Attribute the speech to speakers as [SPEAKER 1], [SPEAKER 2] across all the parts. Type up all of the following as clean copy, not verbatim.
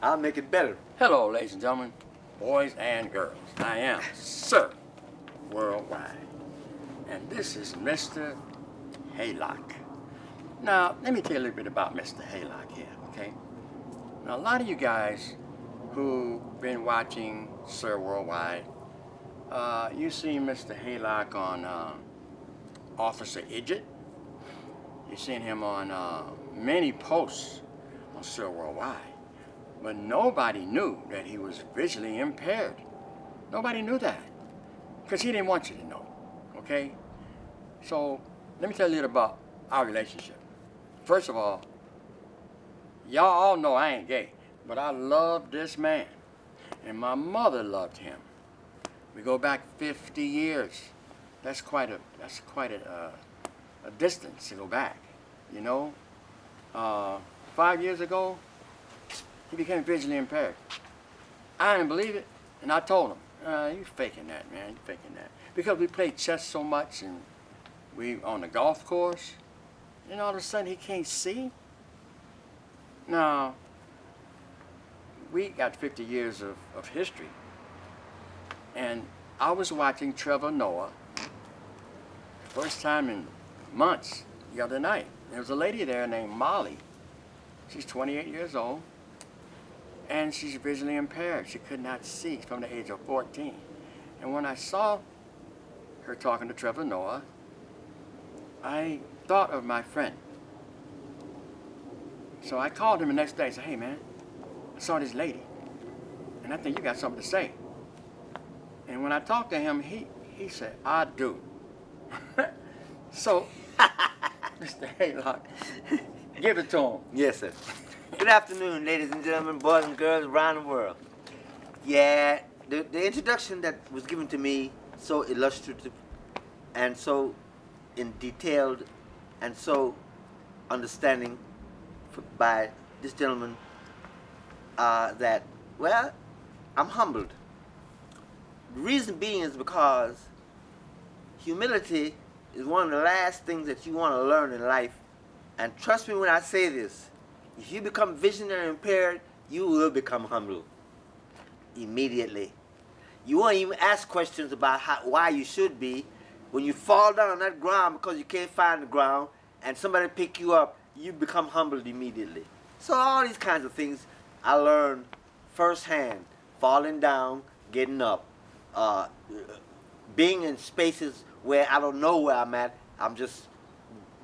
[SPEAKER 1] I'll make it better.
[SPEAKER 2] Hello, ladies and gentlemen, boys and girls. I am Sir Worldwide, and this is Mr. Haylock. Now, let me tell you a little bit about Mr. Haylock here, okay? Now, a lot of you guys who've been watching Sir Worldwide, you see Mr. Haylock on Officer Igigt. You've seen him on many posts on Sir Worldwide. But nobody knew that he was visually impaired. Nobody knew that. Because he didn't want you to know, okay? So, let me tell you a little about our relationship. First of all, y'all all know I ain't gay, but I love this man. And my mother loved him. We go back 50 years. That's quite a distance to go back, you know? 5 years ago, he became visually impaired. I didn't believe it, and I told him, you faking that, man, you faking that. Because we played chess so much, and we on the golf course, and all of a sudden he can't see. Now, we got 50 years of history, and I was watching Trevor Noah, first time in months, the other night. There was a lady there named Molly. She's 28 years old, and she's visually impaired. She could not see from the age of 14. And when I saw her talking to Trevor Noah, I thought of my friend. So I called him the next day and said, hey man, I saw this lady, and I think you got something to say. And when I talked to him, he said, I do. So, Mr. Haylock, give it to him.
[SPEAKER 1] Yes, sir. Good afternoon, ladies and gentlemen, boys and girls around the world. Yeah, the introduction that was given to me, so illustrative and so in detailed and so understanding by this gentleman, that, well, I'm humbled. The reason being is because humility is one of the last things that you want to learn in life. And trust me when I say this, if you become visionary impaired, you will become humble immediately. You won't even ask questions about why you should be. When you fall down on that ground because you can't find the ground and somebody pick you up, you become humbled immediately. So all these kinds of things I learned firsthand, falling down, getting up, being in spaces where I don't know where I'm at. I'm just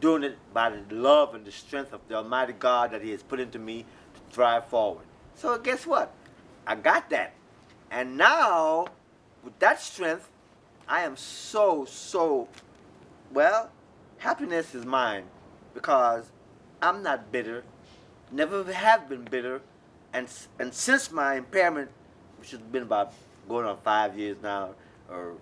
[SPEAKER 1] doing it by the love and the strength of the Almighty God that He has put into me to drive forward. So guess what? I got that. And now, with that strength, I am so, well, happiness is mine because I'm not bitter, never have been bitter, and since my impairment, which has been about going on 5 years now, or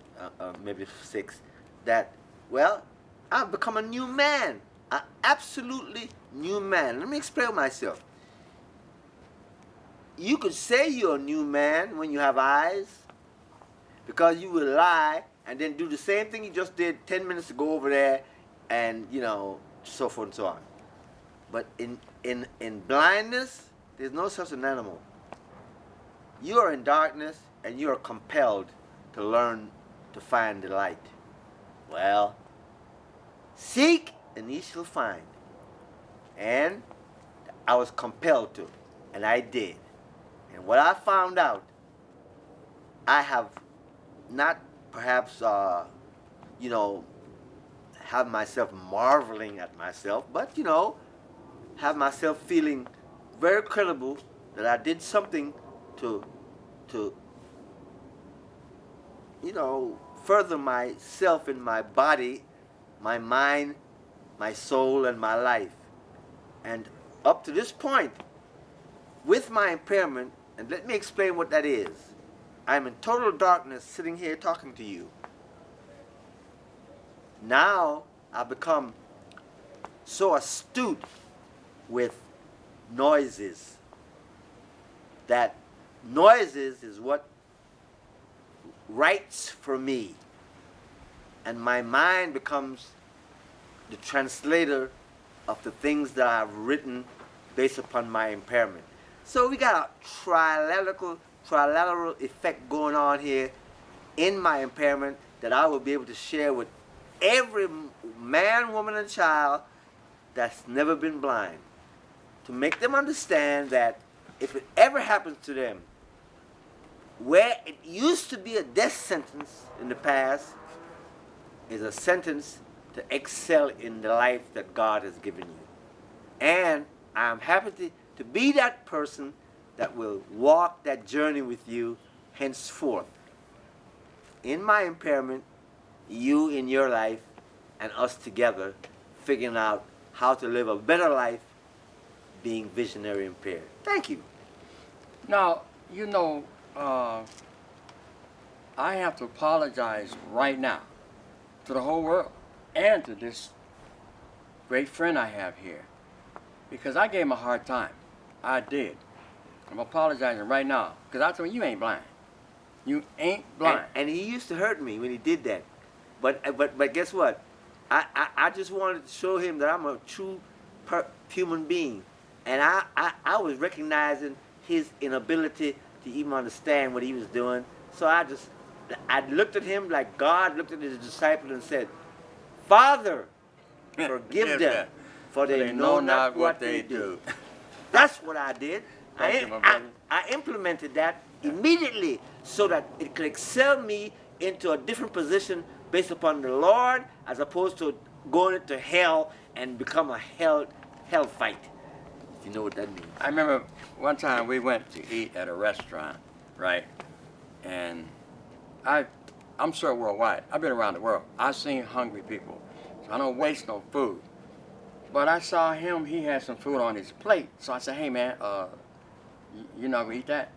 [SPEAKER 1] maybe 6, that, well, I've become a new man, an absolutely new man. Let me explain myself. You could say you're a new man when you have eyes, because you will lie and then do the same thing you just did 10 minutes ago over there, and, you know, so forth and so on. But in blindness, there's no such an animal. You are in darkness, and you are compelled to learn to find the light. Well, seek and ye shall find. And I was compelled to, and I did. And what I found out, I have not perhaps, you know, have myself marveling at myself, but, you know, have myself feeling very credible that I did something to you know, further myself in my body, my mind, my soul, and my life. And up to this point, with my impairment, and let me explain what that is. I'm in total darkness sitting here talking to you. Now I've become so astute with noises that noises is what writes for me, and my mind becomes the translator of the things that I've written based upon my impairment. So we got a trilateral effect going on here in my impairment that I will be able to share with every man, woman, and child that's never been blind, to make them understand that if it ever happens to them, where it used to be a death sentence in the past, is a sentence to excel in the life that God has given you. And I'm happy to be that person that will walk that journey with you henceforth. In my impairment, you in your life, and us together, figuring out how to live a better life being visionary impaired. Thank you.
[SPEAKER 2] Now, you know, I have to apologize right now to the whole world and to this great friend I have here, because I gave him a hard time. I did. I'm apologizing right now, because I told him, you ain't blind. You ain't blind.
[SPEAKER 1] And he used to hurt me when he did that. But guess what? I just wanted to show him that I'm a true human being. And I was recognizing his inability to even understand what he was doing. So I looked at him like God looked at his disciple and said, Father, forgive them, for they know not what they do. That's what I did. I implemented that immediately so that it could excel me into a different position based upon the Lord, as opposed to going into hell and become a hell fight. If you know what that means.
[SPEAKER 2] I remember one time we went to eat at a restaurant, right? And I'm sure worldwide. I've been around the world. I've seen hungry people. So I don't waste no food. But I saw him, he had some food on his plate. So I said, hey man, you not gonna eat that?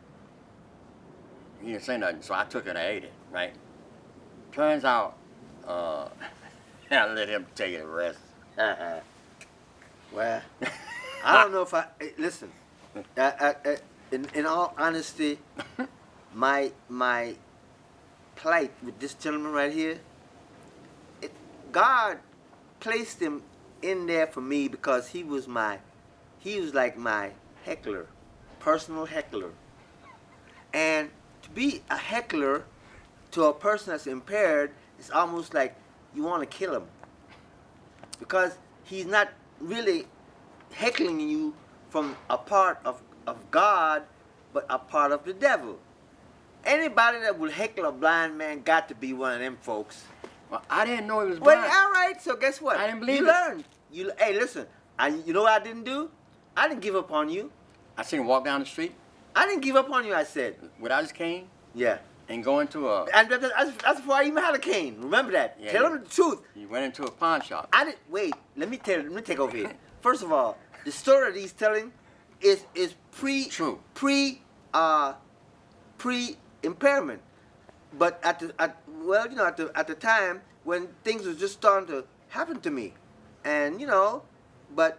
[SPEAKER 2] He didn't say nothing, so I took it and ate it, right? Turns out, I let him take the rest.
[SPEAKER 1] Well, I don't know if listen, in all honesty, my plight with this gentleman right here, God placed him in there for me because he was like my heckler, personal heckler. And to be a heckler to a person that's impaired, it's almost like you want to kill him, because he's not really heckling you from a part of God, but a part of the devil. Anybody that will heckle a blind man got to be one of them folks.
[SPEAKER 2] Well, I didn't know he was blind.
[SPEAKER 1] Well, all right, so guess what?
[SPEAKER 2] I didn't believe
[SPEAKER 1] you
[SPEAKER 2] it.
[SPEAKER 1] learned. Hey, listen, you know what I didn't do? I didn't give up on you.
[SPEAKER 2] I seen him walk down the street.
[SPEAKER 1] I didn't give up on you, I said.
[SPEAKER 2] Without his cane?
[SPEAKER 1] Yeah.
[SPEAKER 2] And go into a...
[SPEAKER 1] And that's before I even had a cane. Remember that.
[SPEAKER 2] Yeah,
[SPEAKER 1] Tell him the truth.
[SPEAKER 2] He went into a pawn shop.
[SPEAKER 1] I didn't... Wait, let me take over here. First of all, the story that he's telling is
[SPEAKER 2] True.
[SPEAKER 1] Pre-impairment. But at the time when things was just starting to happen to me. And, but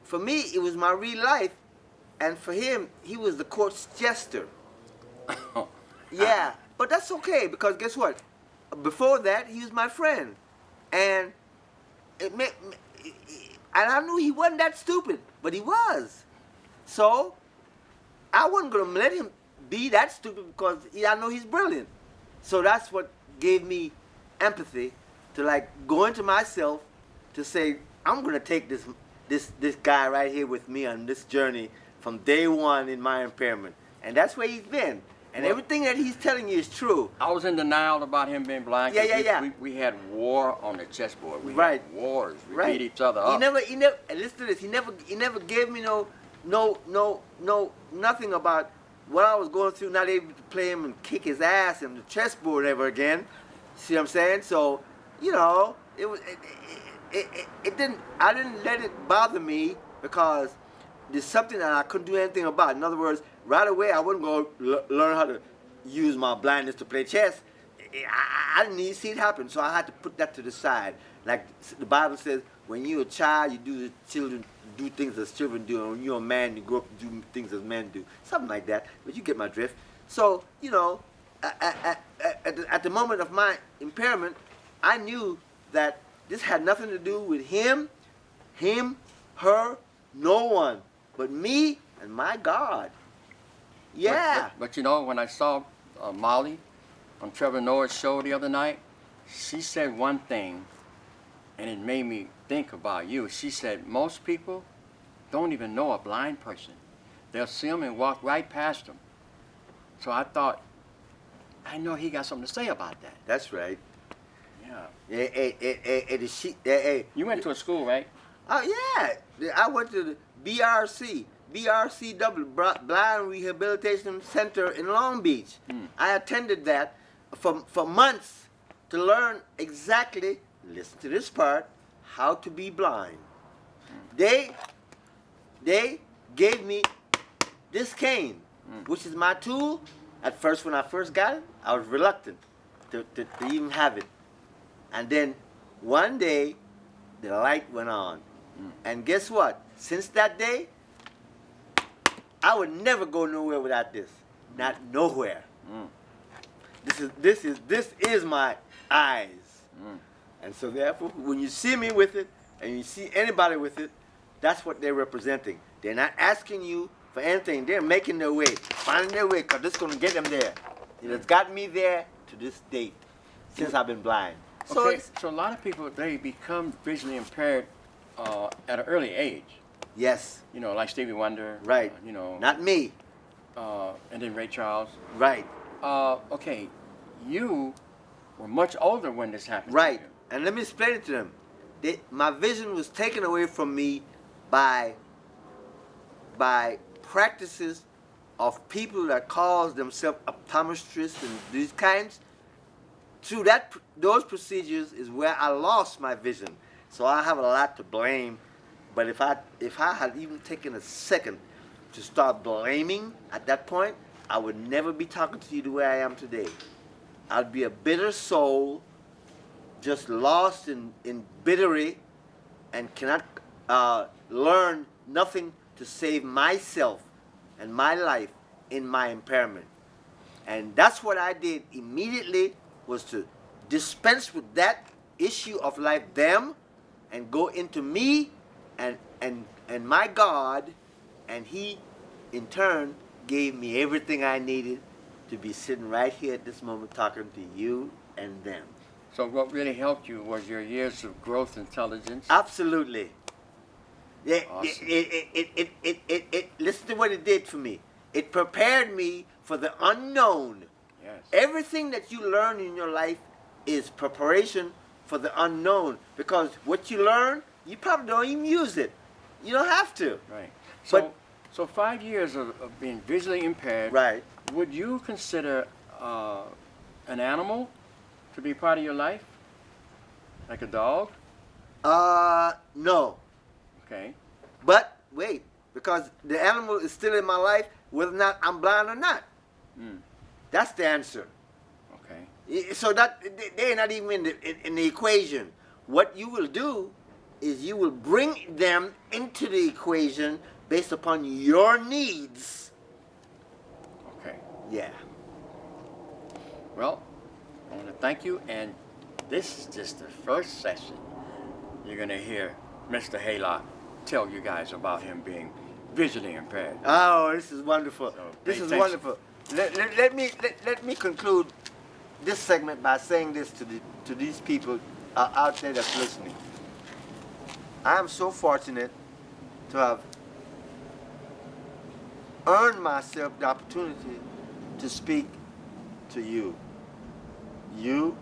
[SPEAKER 1] for me, it was my real life. And for him, he was the court's jester. Yeah, but that's okay, because guess what? Before that, he was my friend. And and I knew he wasn't that stupid, but he was. So I wasn't going to let him be that stupid, because I know he's brilliant. So that's what gave me empathy to go into myself to say, I'm going to take this guy right here with me on this journey from day one in my impairment. And that's where he's been. And everything that he's telling you is true.
[SPEAKER 2] I was in denial about him being blind.
[SPEAKER 1] Yeah.
[SPEAKER 2] We had war on the chessboard. We
[SPEAKER 1] Right.
[SPEAKER 2] had wars. We
[SPEAKER 1] Right.
[SPEAKER 2] beat each other up.
[SPEAKER 1] He never, and listen to this, he never gave me nothing about what I was going through, not able to play him and kick his ass on the chessboard ever again. See what I'm saying? So, I didn't let it bother me, because there's something that I couldn't do anything about. In other words, right away I wouldn't go learn how to use my blindness to play chess. I didn't even see it happen, so I had to put that to the side. Like the Bible says, when you're a child, you do things as children do, and when you're a man, you grow up and do things as men do. Something like that, but you get my drift. So, at the moment of my impairment, I knew that this had nothing to do with him, her, no one, but me and my God. Yeah.
[SPEAKER 2] But you know, when I saw Molly on Trevor Noah's show the other night, she said one thing, and it made me think about you. She said most people don't even know a blind person. They'll see them and walk right past them. So I thought, I know he got something to say about that.
[SPEAKER 1] That's right.
[SPEAKER 2] Yeah.
[SPEAKER 1] Hey,
[SPEAKER 2] You went to a school, right?
[SPEAKER 1] Oh, yeah. I went to the BRCW, Blind Rehabilitation Center in Long Beach. I attended that for months to learn exactly, listen to this part, how to be blind. They gave me this cane, which is my tool. At first, when I first got it, I was reluctant to even have it. And then one day, the light went on. And guess what? Since that day, I would never go nowhere without this. Not nowhere. This is my eyes. And so therefore, when you see me with it, and you see anybody with it, that's what they're representing. They're not asking you for anything. They're making their way, finding their way, because this is going to get them there. It has got me there to this date, since I've been blind.
[SPEAKER 2] Okay, so a lot of people, they become visually impaired at an early age.
[SPEAKER 1] Yes.
[SPEAKER 2] You know, like Stevie Wonder.
[SPEAKER 1] Right.
[SPEAKER 2] You know.
[SPEAKER 1] Not me.
[SPEAKER 2] And then Ray Charles.
[SPEAKER 1] Right.
[SPEAKER 2] Okay, you were much older when this happened.
[SPEAKER 1] Right.
[SPEAKER 2] To you.
[SPEAKER 1] And let me explain it to them. My vision was taken away from me by practices of people that call themselves optometrists and these kinds. Through those procedures is where I lost my vision. So I have a lot to blame. But if I had even taken a second to start blaming at that point, I would never be talking to you the way I am today. I'd be a bitter soul, just lost in bittery, and cannot learn nothing to save myself and my life in my impairment. And that's what I did immediately, was to dispense with that issue of life, them, and go into me and my God, and he in turn gave me everything I needed to be sitting right here at this moment talking to you and them.
[SPEAKER 2] So what really helped you was your years of growth intelligence?
[SPEAKER 1] Absolutely.
[SPEAKER 2] Awesome.
[SPEAKER 1] Listen to what it did for me. It prepared me for the unknown.
[SPEAKER 2] Yes.
[SPEAKER 1] Everything that you learn in your life is preparation for the unknown, because what you learn, you probably don't even use it. You don't have to.
[SPEAKER 2] Right. So 5 years of being visually impaired,
[SPEAKER 1] right.
[SPEAKER 2] Would you consider an animal to be part of your life? Like a dog?
[SPEAKER 1] No.
[SPEAKER 2] Okay.
[SPEAKER 1] But wait, because the animal is still in my life, whether or not I'm blind or not. That's the answer.
[SPEAKER 2] Okay.
[SPEAKER 1] So that they're not even in the equation. What you will do is you will bring them into the equation based upon your needs.
[SPEAKER 2] Okay.
[SPEAKER 1] Yeah.
[SPEAKER 2] Well, I want to thank you, and this is just the first session. You're going to hear Mr. Haylock tell you guys about him being visually impaired.
[SPEAKER 1] Oh, this is wonderful.
[SPEAKER 2] So,
[SPEAKER 1] This
[SPEAKER 2] pay
[SPEAKER 1] is
[SPEAKER 2] attention.
[SPEAKER 1] wonderful. Let me conclude this segment by saying this to these people out there that's listening. I am so fortunate to have earned myself the opportunity to speak to you. You,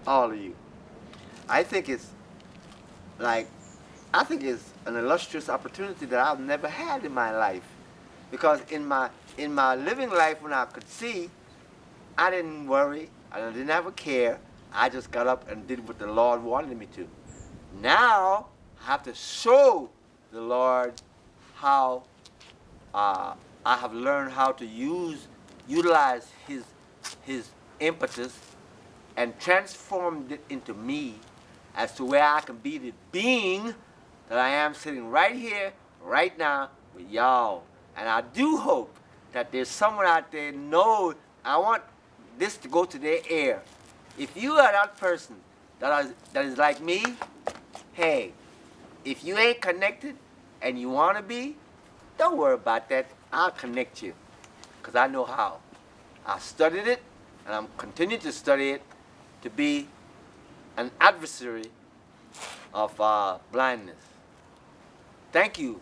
[SPEAKER 1] all of you. I think it's an illustrious opportunity that I've never had in my life. Because in my living life, when I could see, I didn't worry, I didn't have a care. I just got up and did what the Lord wanted me to. Now, I have to show the Lord how I have learned how to utilize his impetus and transformed it into me as to where I can be the being that I am, sitting right here, right now with y'all. And I do hope that there's someone out there knows. I want this to go to their ear. If you are that person that is like me, hey, if you ain't connected and you want to be, Don't worry about that. I'll connect you, because I know how. I studied it, and I'm continuing to study it to be an adversary of blindness. Thank you